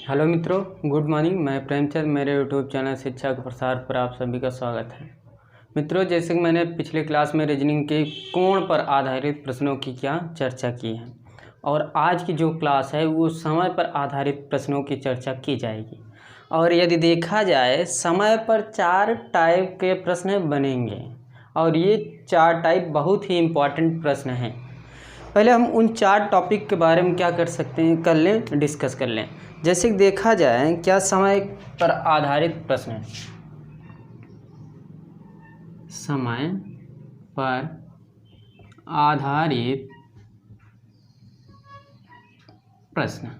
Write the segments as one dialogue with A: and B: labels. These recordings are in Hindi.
A: हेलो मित्रों, गुड मॉर्निंग। मैं प्रेमचंद, मेरे यूट्यूब चैनल शिक्षा के प्रसार पर आप सभी का स्वागत है। मित्रों, जैसे कि मैंने पिछले क्लास में रीजनिंग के कोण पर आधारित प्रश्नों की क्या चर्चा की है, और आज की जो क्लास है वो समय पर आधारित प्रश्नों की चर्चा की जाएगी। और यदि देखा जाए, समय पर 4 टाइप के प्रश्न बनेंगे और ये 4 टाइप बहुत ही इम्पॉर्टेंट प्रश्न हैं। पहले हम उन 4 टॉपिक के बारे में क्या कर सकते हैं, कर लें, डिस्कस कर लें। जैसे कि देखा जाए, क्या समय पर आधारित प्रश्न है। समय पर आधारित प्रश्न,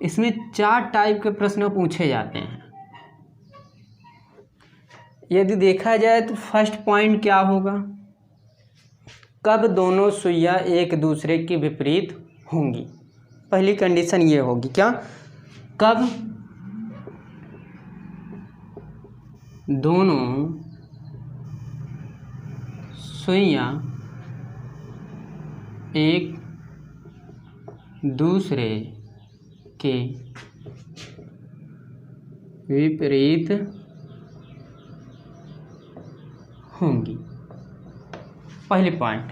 A: इसमें 4 टाइप के प्रश्न पूछे जाते हैं। यदि देखा जाए तो फर्स्ट पॉइंट क्या होगा, कब दोनों सुइयां एक दूसरे के विपरीत होंगी। पहली कंडीशन ये होगी, क्या, कब दोनों सुइयां एक दूसरे के विपरीत होंगी। पहली पॉइंट।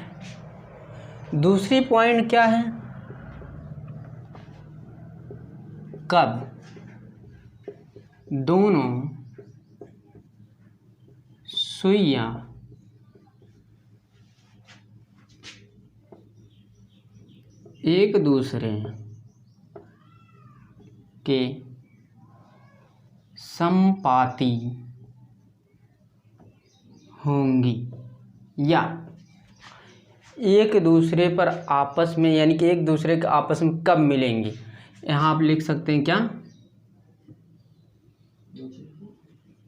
A: दूसरी पॉइंट क्या है, कब दोनों सुइयां एक दूसरे के समानुपाती होंगी, या एक दूसरे पर आपस में, यानी कि एक दूसरे के आपस में कब मिलेंगी। यहाँ आप लिख सकते हैं, क्या,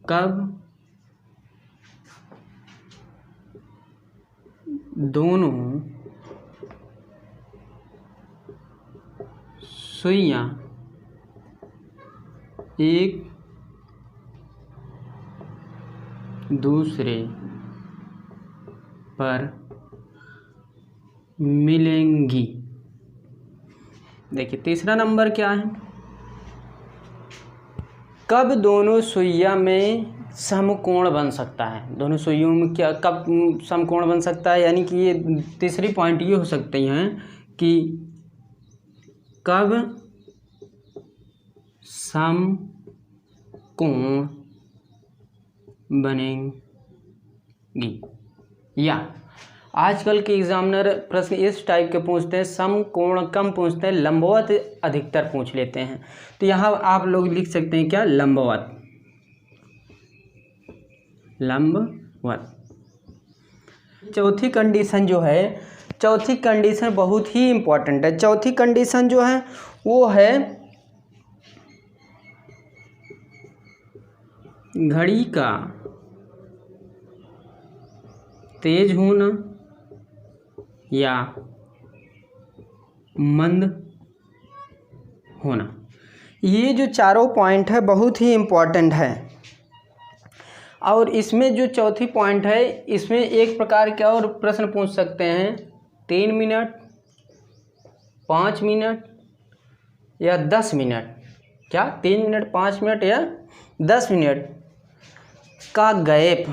A: कब दोनों सुइयां एक दूसरे पर मिलेंगी। देखिए, तीसरा नंबर क्या है, कब दोनों सुइयां में समकोण बन सकता है। दोनों सुइयों में क्या, कब समकोण बन सकता है, यानी कि ये तीसरी पॉइंट ये हो सकती हैं कि कब समकोण बनेंगी। या आजकल के एग्जामिनर प्रश्न इस टाइप के पूछते हैं, समकोण कम पूछते हैं, लंबवत अधिकतर पूछ लेते हैं। तो यहाँ आप लोग लिख सकते हैं, क्या, लंबवत। चौथी कंडीशन जो है, चौथी कंडीशन बहुत ही इम्पोर्टेंट है। चौथी कंडीशन जो है वो है घड़ी का तेज होना या मंद होना। ये जो चारों पॉइंट है बहुत ही इम्पोर्टेंट है। और इसमें जो चौथी पॉइंट है, इसमें एक प्रकार के और प्रश्न पूछ सकते हैं, 3 मिनट, 5 मिनट या 10 मिनट। क्या, 3 मिनट, 5 मिनट या 10 मिनट का गैप,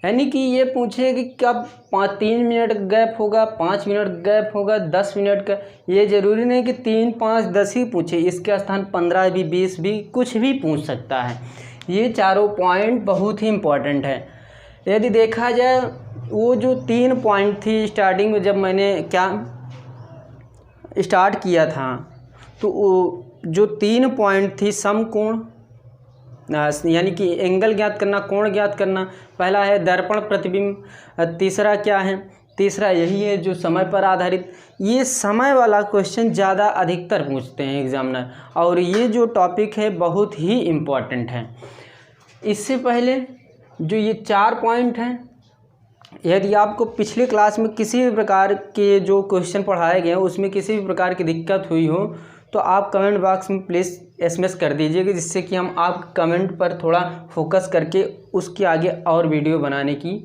A: यानी कि ये पूछे कि कब 3 मिनट गैप होगा, 5 मिनट गैप होगा, 10 मिनट का। ये जरूरी नहीं कि 3, 5, 10 ही पूछे, इसके स्थान 15 भी, 20 भी, कुछ भी पूछ सकता है। ये चारों पॉइंट बहुत ही इम्पोर्टेंट है। यदि देखा जाए, वो जो 3 पॉइंट थी स्टार्टिंग में, जब मैंने क्या स्टार्ट किया था, तो वो जो 3 पॉइंट थी, समकोण, यानी कि एंगल ज्ञात करना, कोण ज्ञात करना, पहला है दर्पण प्रतिबिंब, तीसरा क्या है, तीसरा यही है जो समय पर आधारित। ये समय वाला क्वेश्चन ज़्यादा अधिकतर पूछते हैं एग्जामिनर, और ये जो टॉपिक है बहुत ही इम्पोर्टेंट है। इससे पहले जो ये 4 पॉइंट हैं, यदि आपको पिछले क्लास में किसी भी प्रकार के जो क्वेश्चन पढ़ाए गए हैं उसमें किसी भी प्रकार की दिक्कत हुई हो, तो आप कमेंट बॉक्स में प्लीज़ SMS कर दीजिएगा, जिससे कि हम आप कमेंट पर थोड़ा फोकस करके उसके आगे और वीडियो बनाने की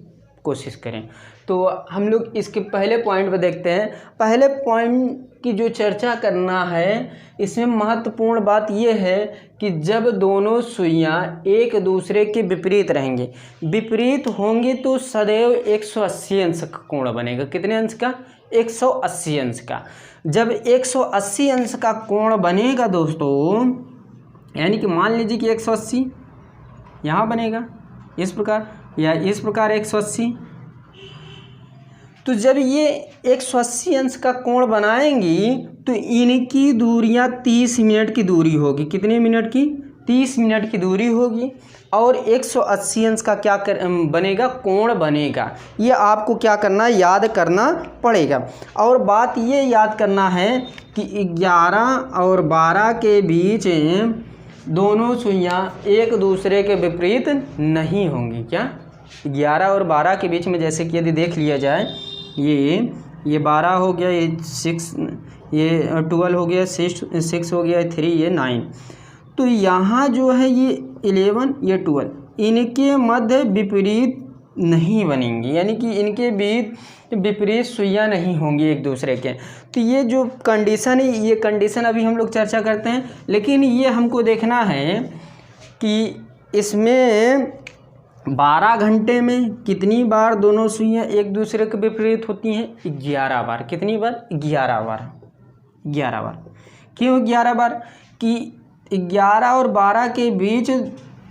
A: कोशिश करें। तो हम लोग इसके पहले पॉइंट पर देखते हैं। पहले पॉइंट की जो चर्चा करना है, इसमें महत्वपूर्ण बात यह है कि जब दोनों सुइयां एक दूसरे के विपरीत रहेंगे, विपरीत होंगे तो सदैव 180 अंश का कोण बनेगा। कितने अंश का? 180 अंश का। जब 180 अंश का कोण बनेगा दोस्तों, यानी कि मान लीजिए कि 180 यहाँ बनेगा इस प्रकार, या इस प्रकार 180, तो जब ये 180 अंश का कोण बनाएंगी तो इनकी दूरियां 30 मिनट की दूरी होगी। कितने मिनट की? 30 मिनट की दूरी होगी। और 180 अंश का क्या बनेगा? कोण बनेगा। ये आपको क्या करना है? याद करना पड़ेगा। और बात ये याद करना है कि 11 और 12 के बीच दोनों सुइयां एक दूसरे के विपरीत नहीं होंगी। क्या? 11 और 12 के बीच में, जैसे कि यदि देख लिया जाए, ये 12 हो गया, ये 6, ये 12 हो गया, 6 हो गया, 3, ये 9। तो यहाँ जो है ये 11, ये 12, इनके मध्य विपरीत नहीं बनेंगी, यानी कि इनके बीच विपरीत सुइयां नहीं होंगी एक दूसरे के। तो ये जो कंडीशन है, ये कंडीशन अभी हम लोग चर्चा करते हैं, लेकिन ये हमको देखना है कि इसमें 12 घंटे में कितनी बार दोनों सुइयां एक दूसरे के विपरीत होती हैं? 11 बार। कितनी बार? 11 बार। 11 बार। क्यों 11 बार? कि 11 और 12 के बीच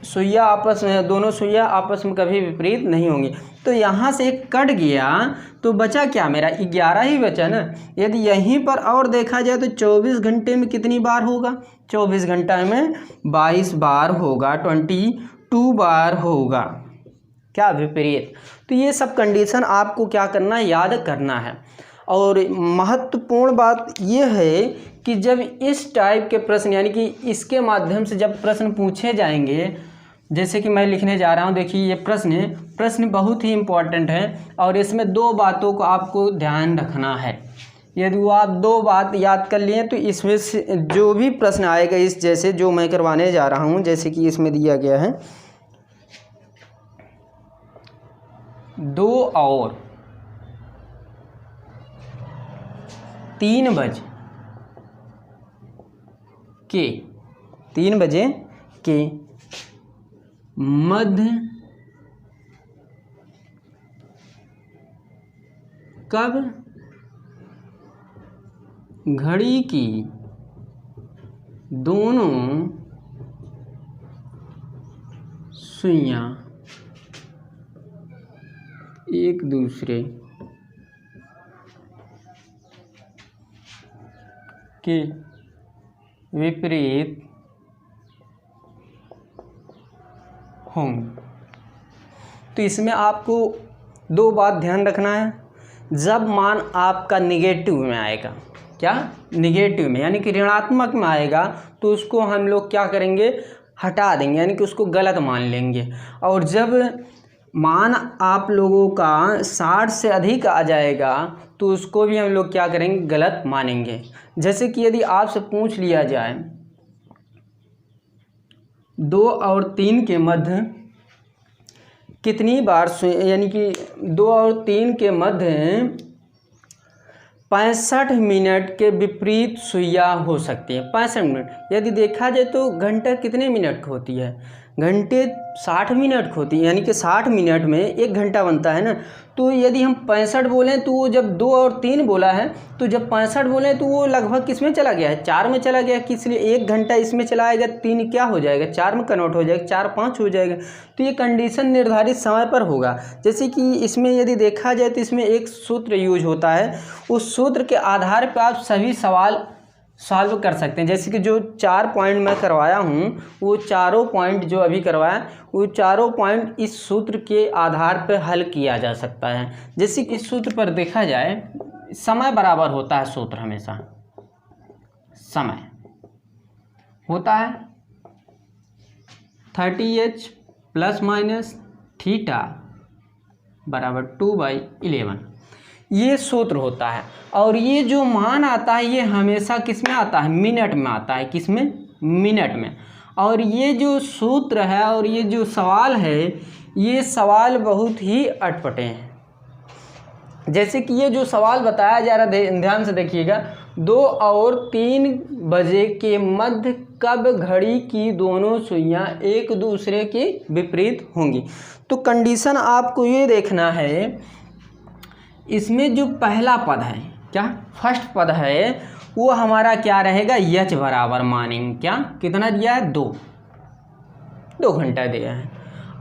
A: सुइयां आपस में, दोनों सुइयां आपस में कभी विपरीत नहीं होंगी। तो यहाँ से एक कट गया तो बचा क्या? मेरा 11 ही बचा ना। यदि यहीं पर और देखा जाए तो 24 घंटे में कितनी बार होगा? 24 घंटा में 22 बार होगा, 22 बार होगा। क्या? विपरीत। तो ये सब कंडीशन आपको क्या करना है? याद करना है। और महत्वपूर्ण बात यह है कि जब इस टाइप के प्रश्न, यानी कि इसके माध्यम से जब प्रश्न पूछे जाएंगे, जैसे कि मैं लिखने जा रहा हूं, देखिए ये प्रश्न बहुत ही इम्पोर्टेंट है और इसमें 2 बातों को आपको ध्यान रखना है। यदि वो आप 2 बात याद कर लिए तो इसमें से जो भी प्रश्न आएगा, इस जैसे जो मैं करवाने जा रहा हूं, जैसे कि इसमें दिया गया है 2 और 3 बजे के मध्य कब घड़ी की दोनों सुइयां एक दूसरे के विपरीत होंगे। तो इसमें आपको 2 बात ध्यान रखना है। जब मान आपका निगेटिव में आएगा, क्या? निगेटिव में, यानी कि ऋणात्मक में आएगा, तो उसको हम लोग क्या करेंगे? हटा देंगे, यानी कि उसको गलत मान लेंगे। और जब मान आप लोगों का 60 से अधिक आ जाएगा तो उसको भी हम लोग क्या करेंगे? गलत मानेंगे। जैसे कि यदि आपसे पूछ लिया जाए 2 और 3 के मध्य कितनी बार, यानी कि 2 और 3 के मध्य 65 मिनट के विपरीत सुइयां हो सकती है। 65 मिनट, यदि देखा जाए तो घंटा कितने मिनट की होती है? घंटे 60 मिनट की होती है, यानी कि 60 मिनट में 1 घंटा बनता है ना। तो यदि हम 65 बोलें तो वो जब 2 और 3 बोला है, तो जब 65 बोलें तो वो लगभग किस में चला गया है? 4 में चला गया। इसलिए 1 घंटा इसमें चला आएगा, 3 क्या हो जाएगा? 4 में कन्वर्ट हो जाएगा, 4 5 हो जाएगा। तो ये कंडीशन निर्धारित समय पर होगा। जैसे कि इसमें यदि देखा जाए तो इसमें एक सूत्र यूज होता है, उस सूत्र के आधार पर आप सभी सवाल सॉल्व कर सकते हैं। जैसे कि जो 4 पॉइंट मैं करवाया हूँ, वो चारों पॉइंट जो अभी करवाया, वो चारों पॉइंट इस सूत्र के आधार पर हल किया जा सकता है। जैसे कि इस सूत्र पर देखा जाए, समय बराबर होता है, सूत्र हमेशा समय होता है 30h ± थीटा बराबर 2/11। ये सूत्र होता है। और ये जो मान आता है ये हमेशा किस में आता है, मिनट में आता है, किस में, मिनट में। और ये जो सूत्र है और ये जो सवाल है, ये सवाल बहुत ही अटपटे हैं। जैसे कि ये जो सवाल बताया जा रहा है, ध्यान से देखिएगा, 2 और 3 बजे के मध्य कब घड़ी की दोनों सुइयां एक दूसरे के विपरीत होंगी। तो कंडीशन आपको ये देखना है, इसमें जो पहला पद है, क्या फर्स्ट पद है, वो हमारा क्या रहेगा, यच बराबर मानेंगे, क्या कितना दिया है, 2 घंटा दिया है।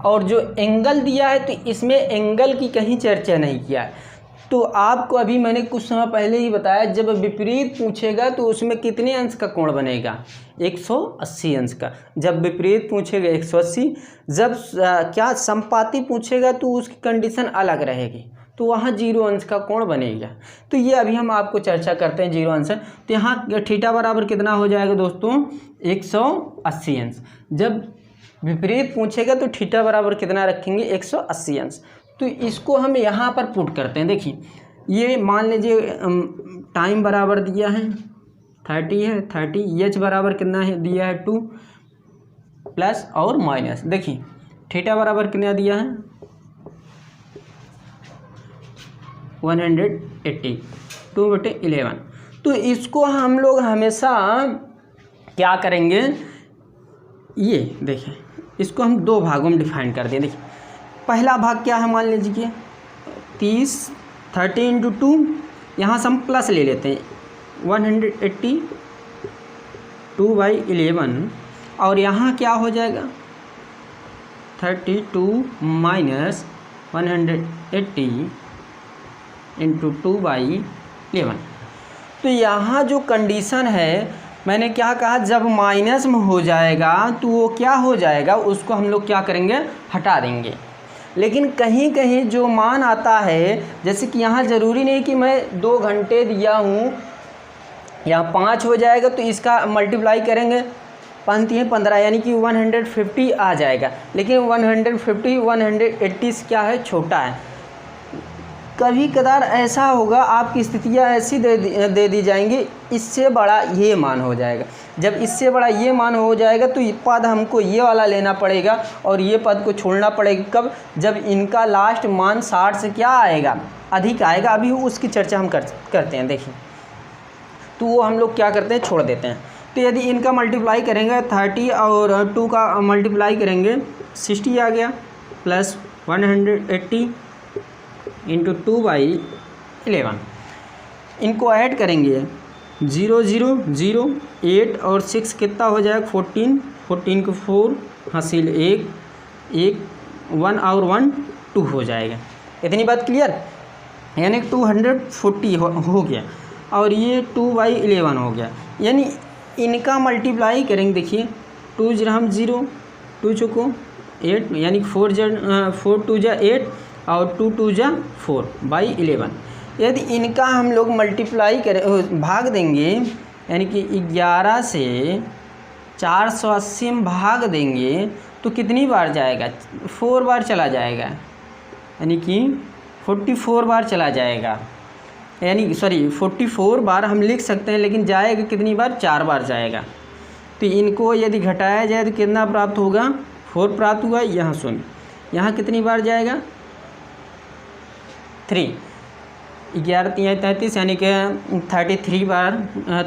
A: और जो एंगल दिया है, तो इसमें एंगल की कहीं चर्चा नहीं किया है। तो आपको अभी मैंने कुछ समय पहले ही बताया, जब विपरीत पूछेगा तो उसमें कितने अंश का कोण बनेगा, 180 अंश का। जब विपरीत पूछेगा 180, जब क्या संपाती पूछेगा तो उसकी कंडीशन अलग रहेगी, तो वहाँ 0 अंश का कोण बनेगा। तो ये अभी हम आपको चर्चा करते हैं 0 अंश। तो यहाँ थीटा बराबर कितना हो जाएगा दोस्तों, 180 अंश। जब विपरीत पूछेगा तो थीटा बराबर कितना रखेंगे, 180 अंश। तो इसको हम यहाँ पर पुट करते हैं। देखिए, ये मान लीजिए टाइम बराबर दिया है 30 है, 30, एच बराबर कितना है दिया है 2 प्लस और माइनस। देखिए थीटा बराबर कितना दिया है 180, 2/11। तो इसको हम लोग हमेशा क्या करेंगे, ये देखिए इसको हम 2 भागों में डिफाइन कर दें। देखिए पहला भाग क्या है, मान लीजिए 30 × 2, यहाँ से हम प्लस ले लेते हैं, 180 2/11। और यहाँ क्या हो जाएगा 32 माइनस 180 × 2/11। तो यहाँ जो कंडीशन है, मैंने क्या कहा, जब माइनस में हो जाएगा तो वो क्या हो जाएगा, उसको हम लोग क्या करेंगे, हटा देंगे। लेकिन कहीं कहीं जो मान आता है, जैसे कि यहाँ ज़रूरी नहीं कि मैं 2 घंटे दिया हूँ, यहाँ 5 हो जाएगा तो इसका मल्टीप्लाई करेंगे 5 × 15 यानी कि 150 आ जाएगा। लेकिन 150 180 से क्या है, छोटा है। कभी कदार ऐसा होगा, आपकी स्थितियाँ ऐसी दे दी जाएंगी, इससे बड़ा ये मान हो जाएगा। जब इससे बड़ा ये मान हो जाएगा तो ये पद हमको ये वाला लेना पड़ेगा और ये पद को छोड़ना पड़ेगा। कब, जब इनका लास्ट मान 60 से क्या आएगा, अधिक आएगा। अभी उसकी चर्चा हम करते हैं। देखिए तो वो हम लोग क्या करते हैं, छोड़ देते हैं। तो यदि इनका मल्टीप्लाई करेंगे 30 और 2 का मल्टीप्लाई करेंगे 60 आ गया, प्लस 180 × 2/11। इनको ऐड करेंगे 0 0 0 8 और 6 कितना हो जाएगा 14, 14 को 4 हासिल 1 1 1 और 1 2 हो जाएगा। इतनी बात क्लियर, यानी 240 हो गया और ये 2/11 हो गया। यानी इनका मल्टीप्लाई करेंगे, देखिए 2 0 0 2 चुको 8 यानी 4 2 जा 8 और 2 2 जा 4/11। यदि इनका हम लोग मल्टीप्लाई करें, भाग देंगे, यानी कि 11 से 480 में भाग देंगे तो कितनी बार जाएगा, 4 बार चला जाएगा, यानी कि 44 बार चला जाएगा। यानी 44 बार हम लिख सकते हैं, लेकिन जाएगा कितनी बार, 4 बार जाएगा। तो इनको यदि घटाया जाए तो कितना प्राप्त होगा, 4 प्राप्त हुआ। यहाँ सुन, यहाँ कितनी बार जाएगा, 3, 11 3 33 यानी कि 33 बार,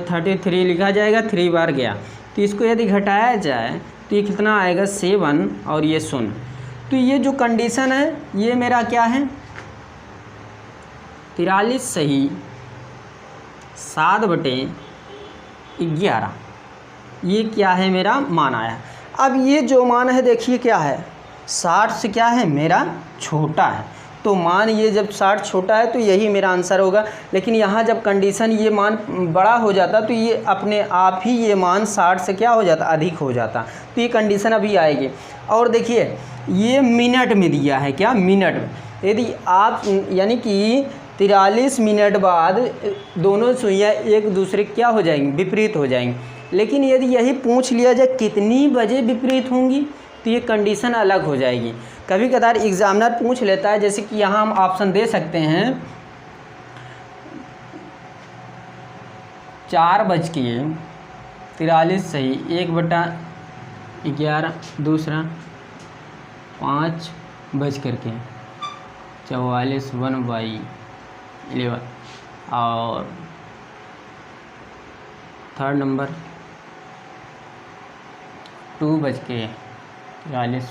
A: 33 लिखा जाएगा, 3 बार गया। तो इसको यदि घटाया जाए तो ये कितना आएगा, 7 और ये 0। तो ये जो कंडीशन है ये मेरा क्या है, 43 सही 7/11, ये क्या है, मेरा मान आया। अब ये जो मान है देखिए क्या है, 60 से क्या है, मेरा छोटा है। तो मान ये जब 60 छोटा है तो यही मेरा आंसर होगा। लेकिन यहाँ जब कंडीशन ये मान बड़ा हो जाता तो ये अपने आप ही ये मान 60 से क्या हो जाता, अधिक हो जाता। तो ये कंडीशन अभी आएगी। और देखिए ये मिनट में दिया है, क्या मिनट में। यदि आप यानी कि 43 मिनट बाद दोनों सुइयाँ एक दूसरे क्या हो जाएंगी, विपरीत हो जाएंगी। लेकिन यदि यही पूछ लिया जाए कितनी बजे विपरीत होंगी तो ये कंडीशन अलग हो जाएगी। कभी कदार एग्जामिनर पूछ लेता है, जैसे कि यहाँ हम ऑप्शन दे सकते हैं 4:43 सही 1/11, दूसरा 5:44 1/11 और थर्ड नंबर 2:43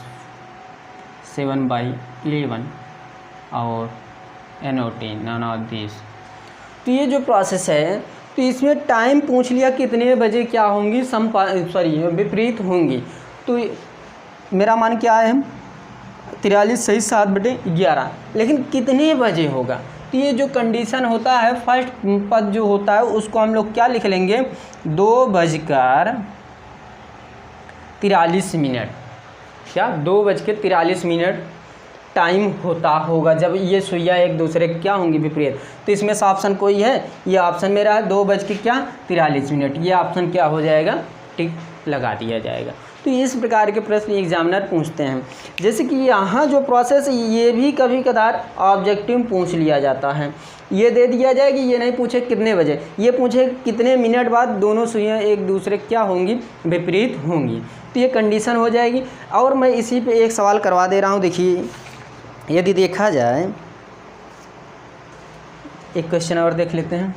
A: 7/11 और none of these। तो ये जो प्रोसेस है तो इसमें टाइम पूछ लिया कितने बजे क्या होंगी विपरीत होंगी। तो मेरा मान क्या है 43 सही 7/11, लेकिन कितने बजे होगा। तो ये जो कंडीशन होता है फर्स्ट पद जो होता है उसको हम लोग क्या लिख लेंगे 2:43 क्या 2:43 टाइम होगा जब ये सुइयाँ एक दूसरे क्या होंगी विपरीत। तो इसमें से ऑप्शन कोई है, ये ऑप्शन मेरा है 2:43, ये ऑप्शन क्या हो जाएगा टिक लगा दिया जाएगा। तो इस प्रकार के प्रश्न एग्जामिनर पूछते हैं। जैसे कि यहाँ जो प्रोसेस ये भी कभी कदार ऑब्जेक्टिव पूछ लिया जाता है, ये दे दिया जाए कि ये नहीं पूछे कितने बजे, ये पूछे कितने मिनट बाद दोनों सुइयाँ एक दूसरे क्या होंगी विपरीत होंगी। तो ये कंडीशन हो जाएगी। और मैं इसी पे एक सवाल करवा दे रहा हूँ। देखिए यदि देखा जाए एक क्वेश्चन और देख लेते हैं।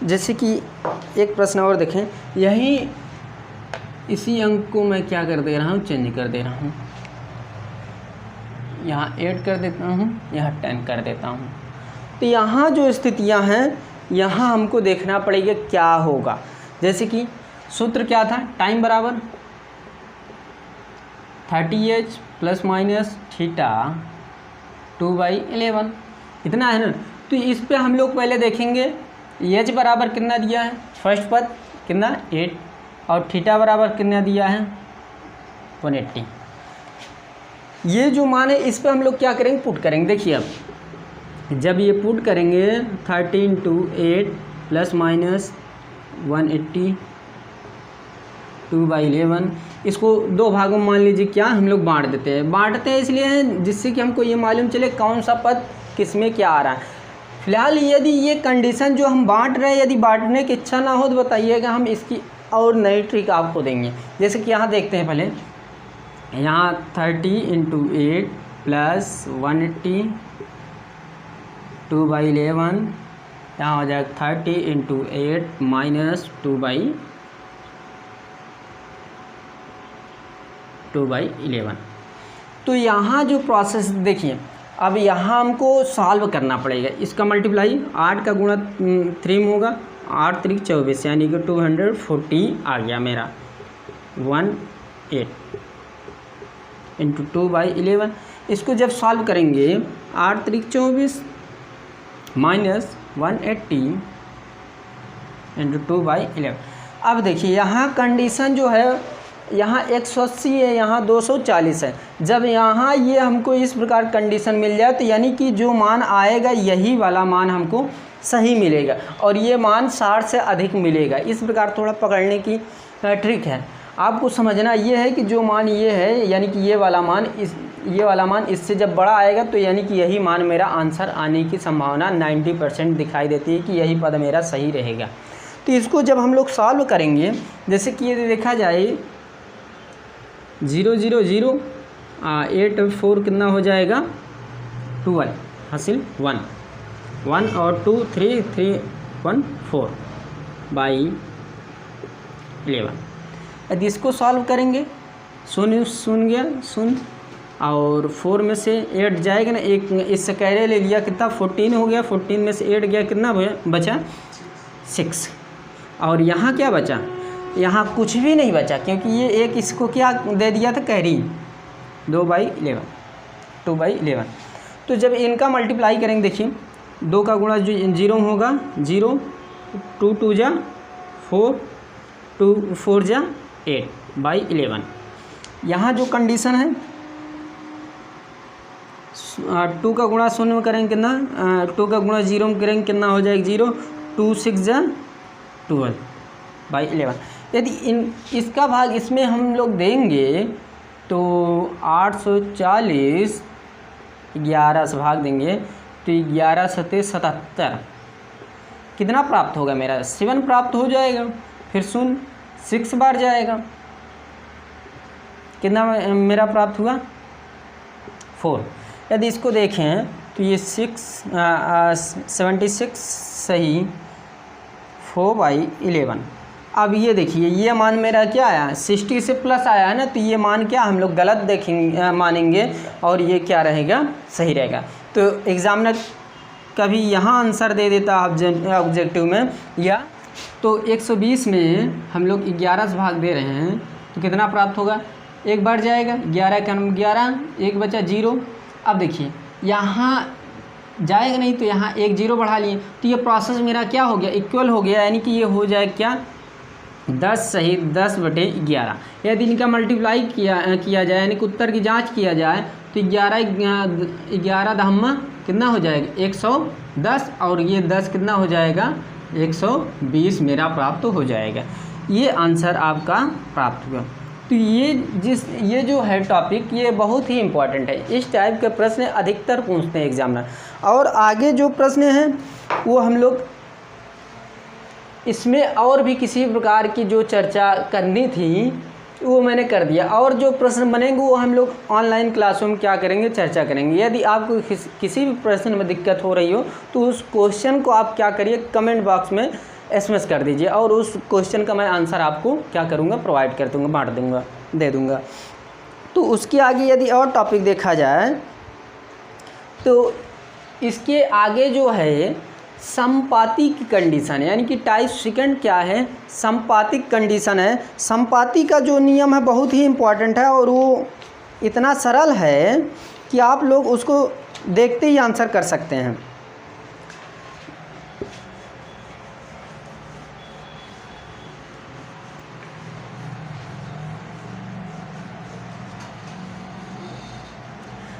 A: जैसे कि एक प्रश्न और देखें, यही इसी अंक को मैं क्या कर दे रहा हूँ चेंज कर दे रहा हूँ, यहाँ 8 कर देता हूँ, यहाँ 10 कर देता हूँ। तो यहाँ जो स्थितियाँ हैं यहाँ हमको देखना पड़ेगा क्या होगा। जैसे कि सूत्र क्या था, टाइम बराबर 30h ± थीटा 2/11 इतना है ना। तो इस पे हम लोग पहले देखेंगे एच बराबर कितना दिया है, फर्स्ट पद कितना 8 और थीटा बराबर कितना दिया है 180। ये जो मान है इस पे हम लोग क्या करेंगे पुट करेंगे। देखिए अब जब ये पुट करेंगे 13 × 8 ± 180 2/11, इसको दो भागों में मान लीजिए क्या हम लोग बांटते हैं इसलिए जिससे कि हमको ये मालूम चले कौन सा पद किस में क्या आ रहा है। फिलहाल यदि ये कंडीशन जो हम बांट रहे हैं यदि बांटने की इच्छा ना हो तो बताइएगा, हम इसकी और नई ट्रिक आपको देंगे। जैसे कि यहाँ देखते हैं पहले, यहाँ 30 × 8 + 180 2/11, यहाँ हो जाएगा 30 × 8 - 2/11। तो यहाँ जो प्रोसेस देखिए, अब यहाँ हमको सॉल्व करना पड़ेगा। इसका मल्टीप्लाई 8 का गुणा 3 में होगा, 8 × 3 = 24 यानी कि 240 आ गया मेरा 18 × 2/11। इसको जब सॉल्व करेंगे 8 × 3 = 24 -180 × 2/11। अब देखिए यहाँ कंडीशन जो है यहाँ 180 है, यहाँ 240 है। जब यहाँ ये हमको इस प्रकार कंडीशन मिल जाए तो यानी कि जो मान आएगा यही वाला मान हमको सही मिलेगा और ये मान 60 से अधिक मिलेगा। इस प्रकार थोड़ा पकड़ने की ट्रिक है। आपको समझना ये है कि जो मान ये है यानी कि ये वाला मान इससे जब बड़ा आएगा तो यानी कि यही मान मेरा आंसर आने की संभावना 90% दिखाई देती है कि यही पद मेरा सही रहेगा। तो इसको जब हम लोग सॉल्व करेंगे, जैसे कि यदि देखा जाए 0 0 0 8 और 4 कितना हो जाएगा 12 हासिल 1 1 और 2 3 3 1 4/11। यदि इसको सॉल्व करेंगे, शून्य गया शून्य और 4 में से 8 जाएगा ना, एक इससे कैरे ले लिया कितना 14 हो गया, 14 में से 8 गया कितना बचा 6। और यहाँ क्या बचा, यहाँ कुछ भी नहीं बचा क्योंकि ये एक इसको क्या दे दिया था कैरी 2/11। तो जब इनका मल्टीप्लाई करेंगे देखिए 2 का गुणा जो 0 होगा 0 2 2 जा 4 2 4 जा 8/11। यहाँ जो कंडीशन है 2 का गुणा 0 में करेंगे कितना 2 का गुणा 0 में करेंगे कितना हो जाएगा 0 2 6 जा 12/11। यदि इसका भाग इसमें हम लोग देंगे तो 840 11 से भाग देंगे तो 11 सत्ते 77, कितना प्राप्त होगा मेरा 7 प्राप्त हो जाएगा। फिर 6 बार जाएगा, कितना मेरा प्राप्त हुआ 4। यदि इसको देखें तो ये 76 सही 4/11। अब ये देखिए ये मान मेरा क्या आया 60 से प्लस आया है ना, तो ये मान क्या हम लोग गलत देखेंगे मानेंगे और ये क्या रहेगा सही रहेगा। तो एग्जामिनर कभी यहाँ आंसर दे देता ऑब्जेक्टिव में, या तो 120 में हम लोग 11 से भाग दे रहे हैं तो कितना प्राप्त होगा 1 बार जाएगा, 11 का 11, 1 बचा 0। अब देखिए यहाँ जाएगा नहीं तो यहाँ 1 0 बढ़ा लिए, तो ये प्रोसेस मेरा क्या हो गया इक्वल हो गया, यानी कि ये हो जाए क्या 10 सही 10/11। यदि इनका मल्टीप्लाई किया जाए यानी कि उत्तर की जांच किया जाए तो 11 दहम्मा कितना हो जाएगा 110, और ये 10 कितना हो जाएगा 120 मेरा प्राप्त हो जाएगा। ये आंसर आपका प्राप्त हुआ। तो ये जो है टॉपिक ये बहुत ही इम्पॉर्टेंट है। इस टाइप के प्रश्न अधिकतर पूछते हैं एग्जामिनर। और आगे जो प्रश्न हैं वो हम लोग इसमें और भी किसी प्रकार की जो चर्चा करनी थी वो मैंने कर दिया, और जो प्रश्न बनेंगे वो हम लोग ऑनलाइन क्लासों में क्या करेंगे चर्चा करेंगे। यदि आपको किसी भी प्रश्न में दिक्कत हो रही हो तो उस क्वेश्चन को आप क्या करिए कमेंट बॉक्स में SMS कर दीजिए, और उस क्वेश्चन का मैं आंसर आपको क्या करूँगा प्रोवाइड कर दूँगा, बांट दूँगा, दे दूँगा। तो उसके आगे यदि और टॉपिक देखा जाए तो इसके आगे जो है संपाती की कंडीशन, यानी कि टाइप सेकंड क्या है संपातिक कंडीशन है। संपाती का जो नियम है बहुत ही इम्पॉर्टेंट है, और वो इतना सरल है कि आप लोग उसको देखते ही आंसर कर सकते हैं।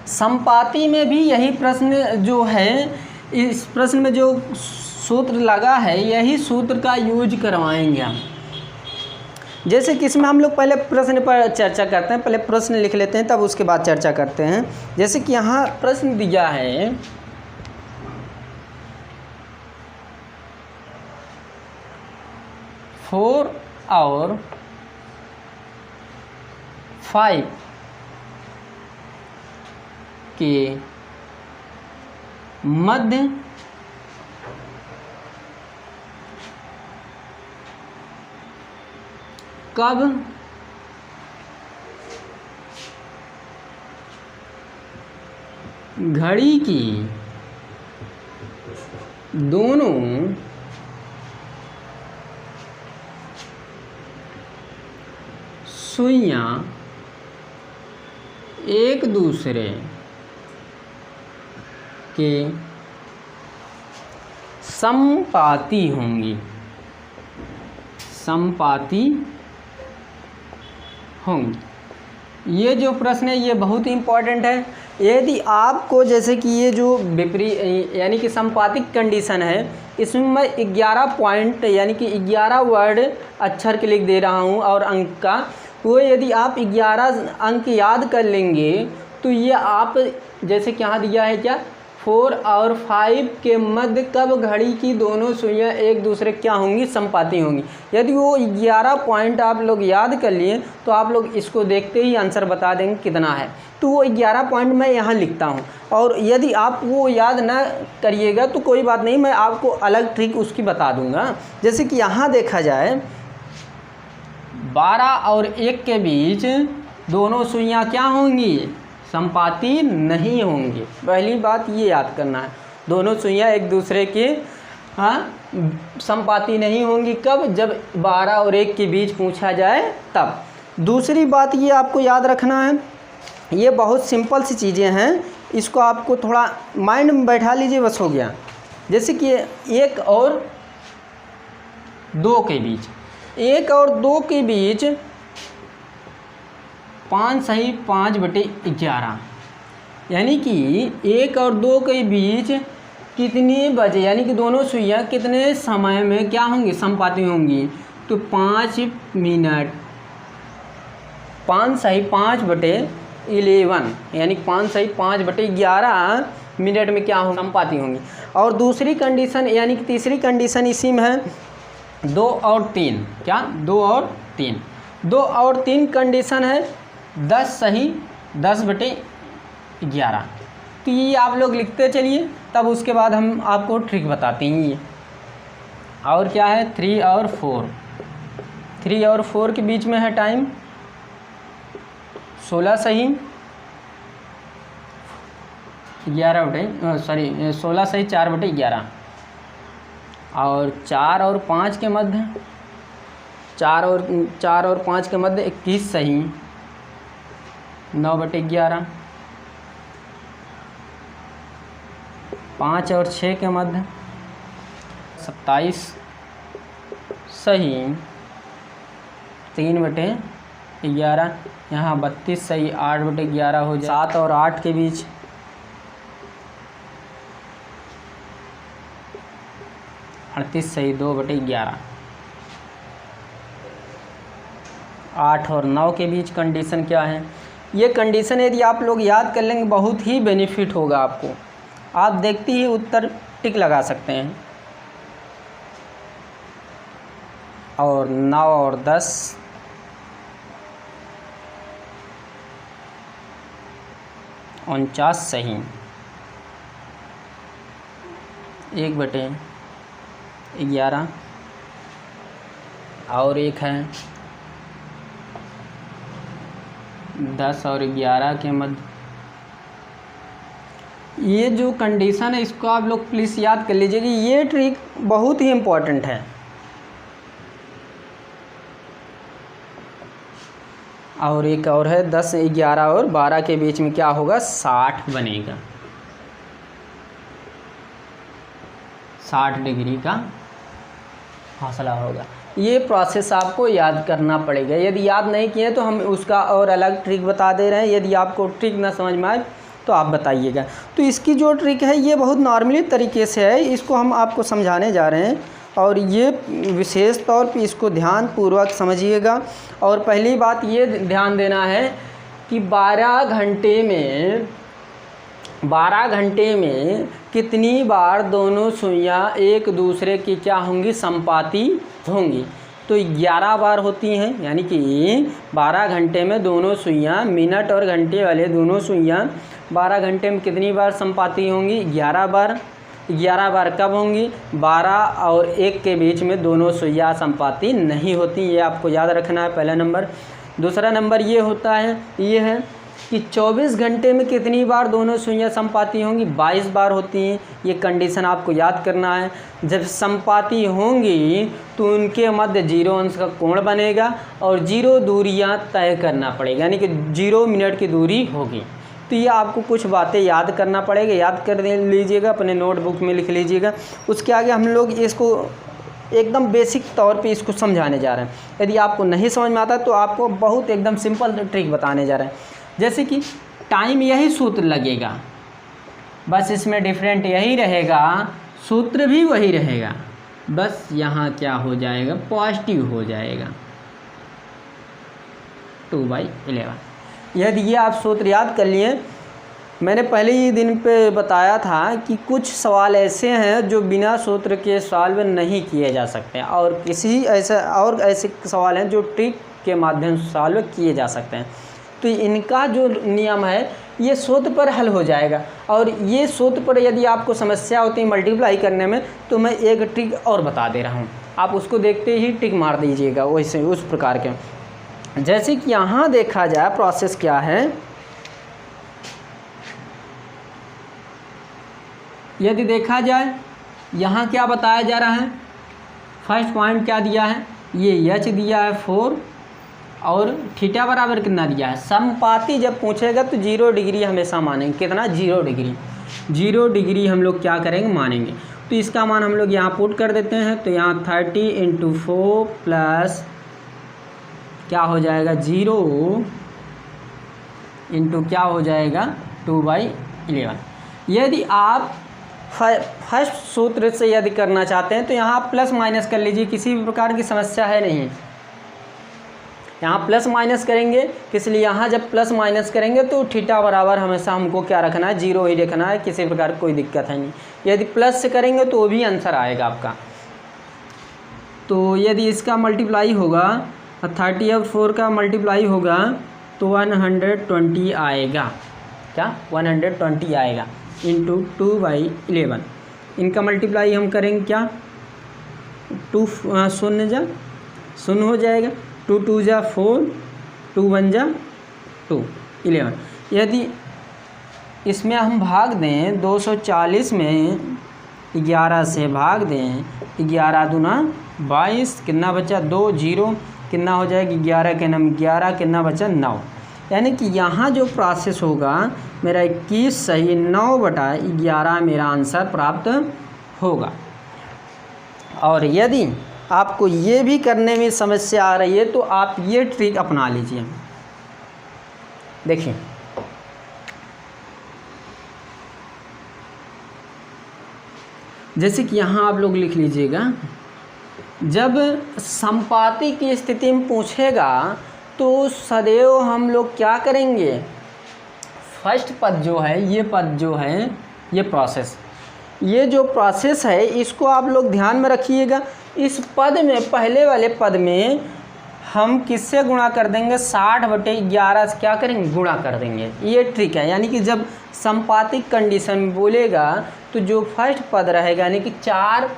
A: संपाती में भी यही प्रश्न जो है, इस प्रश्न में जो सूत्र लगा है यही सूत्र का यूज करवाएंगे हम। जैसे कि इसमें हम लोग पहले प्रश्न पर चर्चा करते हैं, पहले प्रश्न लिख लेते हैं तब उसके बाद चर्चा करते हैं। जैसे कि यहाँ प्रश्न दिया है 4 और 5 के मध्य कब घड़ी की दोनों सुइयां एक दूसरे के समपाती होंगी, समपाती होंगी। ये जो प्रश्न है ये बहुत ही इम्पॉर्टेंट है। यदि आपको जैसे कि ये जो विपरीत यानी कि संपातिक कंडीशन है इसमें मैं 11 पॉइंट यानी कि 11 वर्ड अक्षर के लिख दे रहा हूँ और अंक का, वो यदि आप 11 अंक याद कर लेंगे तो ये आप जैसे कि यहाँ दिया है क्या 4 और 5 के मध्य कब घड़ी की दोनों सुइयां एक दूसरे क्या होंगी संपाती होंगी। यदि वो 11 पॉइंट आप लोग याद कर लिए तो आप लोग इसको देखते ही आंसर बता देंगे कितना है। तो वो 11 पॉइंट मैं यहाँ लिखता हूँ, और यदि आप वो याद ना करिएगा तो कोई बात नहीं, मैं आपको अलग ट्रिक उसकी बता दूँगा। जैसे कि यहाँ देखा जाए 12 और 1 के बीच दोनों सुइयां क्या होंगी संपाती नहीं होंगी। पहली बात ये याद करना है, दोनों सुइयां एक दूसरे के संपाती नहीं होंगी। कब? जब 12 और 1 के बीच पूछा जाए तब। दूसरी बात ये आपको याद रखना है, ये बहुत सिंपल सी चीज़ें हैं, इसको आपको थोड़ा माइंड में बैठा लीजिए बस हो गया। जैसे कि 1 और 2 के बीच, 1 और 2 के बीच 5 सही 5/11, यानी कि 1 और 2 के बीच कितने बजे यानी कि दोनों सुइयां कितने समय में क्या होंगी संपाती होंगी तो 5 मिनट 5 सही 5/11 यानी 5 सही 5/11 मिनट में क्या हो संपाति होंगी। और दूसरी कंडीशन यानी कि तीसरी कंडीशन इसी में है 2 और 3। क्या 2 और 3 कंडीशन है 10 सही 10/11। तो ये आप लोग लिखते चलिए, तब उसके बाद हम आपको ट्रिक बताते हैं ये। और क्या है 3 और 4 के बीच में है टाइम 16 सही 16 सही 4/11। और 4 और 5 के मध्य 4 और 5 के मध्य 21 सही 9/11। 5 और 6 के मध्य 27 सही 3/11। यहाँ 32 सही 8/11 हो जाए। 7 और 8 के बीच 38 सही 2/11। 8 और 9 के बीच कंडीशन क्या है? ये कंडीशन यदि आप लोग याद कर लेंगे बहुत ही बेनिफिट होगा आपको। आप देखते ही उत्तर टिक लगा सकते हैं। और 9 और 10 49 सही 1/11। और एक है 10 और 11 के मध्य। ये जो कंडीशन है इसको आप लोग प्लीज़ याद कर लीजिएगा, ये ट्रिक बहुत ही इम्पोर्टेंट है। और एक और है 10, 11 और 12 के बीच में क्या होगा 60 बनेगा। 60 डिग्री का फासला होगा। ये प्रोसेस आपको याद करना पड़ेगा। यदि याद नहीं किए तो हम उसका और अलग ट्रिक बता दे रहे हैं। यदि आपको ट्रिक ना समझ में आए तो आप बताइएगा। तो इसकी जो ट्रिक है ये बहुत नॉर्मली तरीके से है, इसको हम आपको समझाने जा रहे हैं। और ये विशेष तौर पे इसको ध्यान पूर्वक समझिएगा। और पहली बात ये ध्यान देना है कि 12 घंटे में कितनी बार दोनों सुइयाँ एक दूसरे की क्या होंगी संपाती होंगी। तो 11 बार होती हैं, यानी कि 12 घंटे में दोनों सुइयाँ मिनट और घंटे वाले दोनों सुइयाँ 12 घंटे में कितनी बार संपाती होंगी 11 बार। 11 बार कब होंगी 12 और 1 के बीच में दोनों सुइयाँ संपाती नहीं होती। ये आपको याद रखना है पहला नंबर। दूसरा नंबर ये होता है ये है कि 24 घंटे में कितनी बार दोनों सुइयाँ संपाती होंगी 22 बार होती हैं। ये कंडीशन आपको याद करना है। जब संपाती होंगी तो उनके मध्य 0 अंश का कोण बनेगा और 0 दूरियां तय करना पड़ेगा, यानी कि 0 मिनट की दूरी होगी। तो ये आपको कुछ बातें याद करना पड़ेगा, याद कर लीजिएगा, अपने नोटबुक में लिख लीजिएगा। उसके आगे हम लोग इसको एकदम बेसिक तौर पे इसको समझाने जा रहे हैं। यदि आपको नहीं समझ में आता तो आपको बहुत एकदम सिंपल ट्रिक बताने जा रहे हैं। जैसे कि टाइम यही सूत्र लगेगा, बस इसमें डिफरेंट यही रहेगा, सूत्र भी वही रहेगा, बस यहाँ क्या हो जाएगा पॉजिटिव हो जाएगा 2/11। यदि ये आप सूत्र याद कर लिए। मैंने पहले ही दिन पे बताया था कि कुछ सवाल ऐसे हैं जो बिना सूत्र के सॉल्व नहीं किए जा सकते हैं, और ऐसे सवाल हैं जो ट्रिक के माध्यम से सॉल्व किए जा सकते हैं। तो इनका जो नियम है ये सूत्र पर हल हो जाएगा। और ये सूत्र पर यदि आपको समस्या होती है मल्टीप्लाई करने में तो मैं एक ट्रिक और बता दे रहा हूँ, आप उसको देखते ही टिक मार दीजिएगा। वैसे उस प्रकार के जैसे कि यहाँ देखा जाए प्रोसेस क्या है। यदि देखा जाए यहाँ क्या बताया जा रहा है, फर्स्ट पॉइंट क्या दिया है, ये एच दिया है 4 और थीटा बराबर कितना दिया है। समपाती जब पूछेगा तो 0 डिग्री हमेशा मानेंगे। कितना 0 डिग्री। 0 डिग्री हम लोग क्या करेंगे मानेंगे। तो इसका मान हम लोग यहाँ पुट कर देते हैं। तो यहाँ 30 × 4 प्लस क्या हो जाएगा 0 इंटू क्या हो जाएगा 2/11। यदि आप फर्स्ट सूत्र से यदि करना चाहते हैं तो यहाँ प्लस माइनस कर लीजिए, किसी भी प्रकार की समस्या है नहीं। यहाँ प्लस माइनस करेंगे, इसलिए यहाँ जब प्लस माइनस करेंगे तो थीटा बराबर हमेशा हमको क्या रखना है, 0 ही रखना है, किसी प्रकार की कोई दिक्कत है नहीं। यदि प्लस से करेंगे तो वो भी आंसर आएगा आपका। तो यदि इसका मल्टीप्लाई होगा 30 और 4 का मल्टीप्लाई होगा तो 120 आएगा। क्या 120 आएगा इंटू 2/11। इनका मल्टीप्लाई हम करेंगे क्या, 2 शून्य जा शून्य हो जाएगा, 2 2 जा 4, 2 1 जा 2, 11। यदि इसमें हम भाग दें 240 में 11 से भाग दें, 11 दूना 22, कितना बचा 2 0, कितना हो जाएगा 11 के नाम 11, कितना बचा 9। यानी कि यहाँ जो प्रोसेस होगा मेरा 21 सही 9/11 मेरा आंसर प्राप्त होगा। और यदि आपको ये भी करने में समस्या आ रही है तो आप ये ट्रिक अपना लीजिए। देखिए जैसे कि यहाँ आप लोग लिख लीजिएगा, जब संपाति की स्थिति में पूछेगा तो सदैव हम लोग क्या करेंगे, फर्स्ट पद जो है, ये पद जो है, ये प्रोसेस, ये जो प्रोसेस है इसको आप लोग ध्यान में रखिएगा। इस पद में, पहले वाले पद में हम किससे गुणा कर देंगे, 60/11 से क्या करेंगे, गुणा कर देंगे। ये ट्रिक है। यानी कि जब संपातिक कंडीशन में बोलेगा तो जो फर्स्ट पद रहेगा, यानी कि 4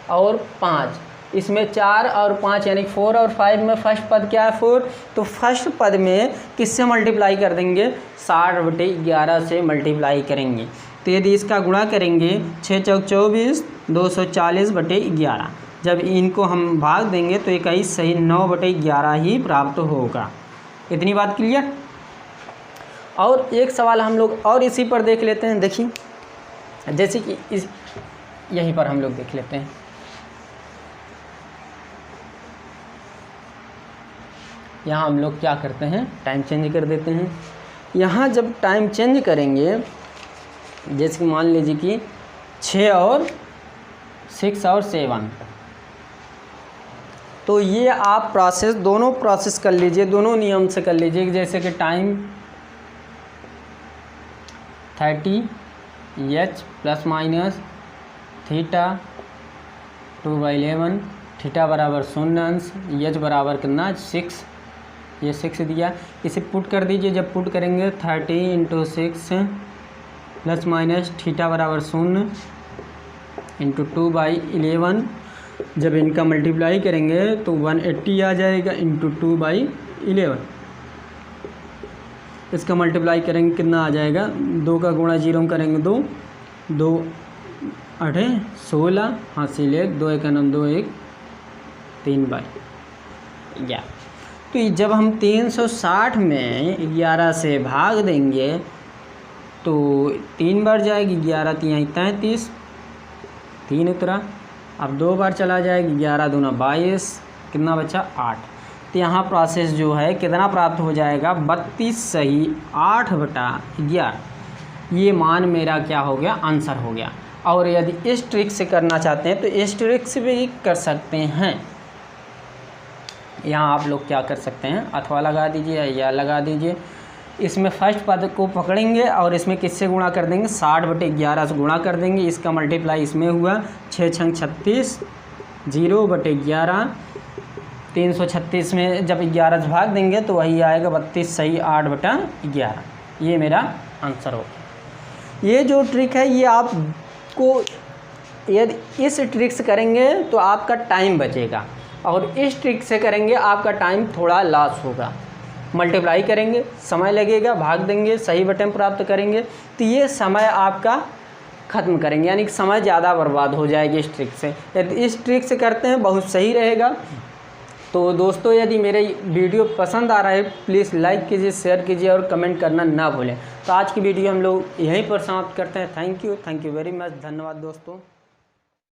A: और 5, इसमें 4 और 5 यानी 4 और 5 में फर्स्ट पद क्या है 4, तो फर्स्ट पद में किससे मल्टीप्लाई कर देंगे, 60/11 से मल्टीप्लाई करेंगे। तो यदि इसका गुणा करेंगे 6 चौक 24, 240/11, जब इनको हम भाग देंगे तो 21 सही 9/11 ही प्राप्त होगा। इतनी बात क्लियर। और एक सवाल हम लोग और इसी पर देख लेते हैं। देखिए जैसे कि यहीं पर हम लोग देख लेते हैं। यहाँ हम लोग क्या करते हैं, टाइम चेंज कर देते हैं। यहाँ जब टाइम चेंज करेंगे, जैसे कि मान लीजिए कि 6 और 6 और 7, तो ये आप प्रोसेस दोनों प्रोसेस कर लीजिए, दोनों नियम से कर लीजिए। जैसे कि time 30h plus minus theta 2/11, theta बराबर 0 अंश, h बराबर कितना 6, ये 6 दिया, इसे पुट कर दीजिए। जब पुट करेंगे 30 × 6 प्लस माइनस थीटा बराबर 0 × 2/11, जब इनका मल्टीप्लाई करेंगे तो 180 आ जाएगा इंटू 2/11। इसका मल्टीप्लाई करेंगे कितना आ जाएगा, 2 का गुणा 0 में करेंगे 2, 2 8 16, हासिल 1, 2 1 9 2 1 3/11। तो जब हम 360 में 11 से भाग देंगे तो 3 बार जाएगी, 11 3 33, 3 उतरा। अब 2 बार चला जाएगी, 11 दूना 22, कितना बचा 8। तो यहाँ प्रोसेस जो है कितना प्राप्त हो जाएगा, 32 सही 8/11। ये मान मेरा क्या हो गया, आंसर हो गया। और यदि इस ट्रिक से करना चाहते हैं तो इस ट्रिक से भी कर सकते हैं। यहाँ आप लोग क्या कर सकते हैं, अथवा लगा दीजिए या लगा दीजिए। इसमें फर्स्ट पद को पकड़ेंगे और इसमें किससे गुणा कर देंगे, 60/11 से गुणा कर देंगे। इसका मल्टीप्लाई इसमें हुआ 6 छंग 36, 0/11, 336 में जब 11 से भाग देंगे तो वही आएगा 32 सही 8/11। ये मेरा आंसर होगा। ये जो ट्रिक है ये आपको, यदि इस ट्रिक से करेंगे तो आपका टाइम बचेगा, और इस ट्रिक से करेंगे आपका टाइम थोड़ा लॉस होगा। मल्टीप्लाई करेंगे, समय लगेगा, भाग देंगे, सही बटन प्राप्त करेंगे, तो ये समय आपका ख़त्म करेंगे, यानी कि समय ज़्यादा बर्बाद हो जाएगी इस ट्रिक से। यदि इस ट्रिक से करते हैं बहुत सही रहेगा। तो दोस्तों यदि मेरे वीडियो पसंद आ रहा है प्लीज़ लाइक कीजिए, शेयर कीजिए और कमेंट करना ना भूलें। तो आज की वीडियो हम लोग यहीं पर समाप्त करते हैं। थैंक यू वेरी मच, धन्यवाद दोस्तों।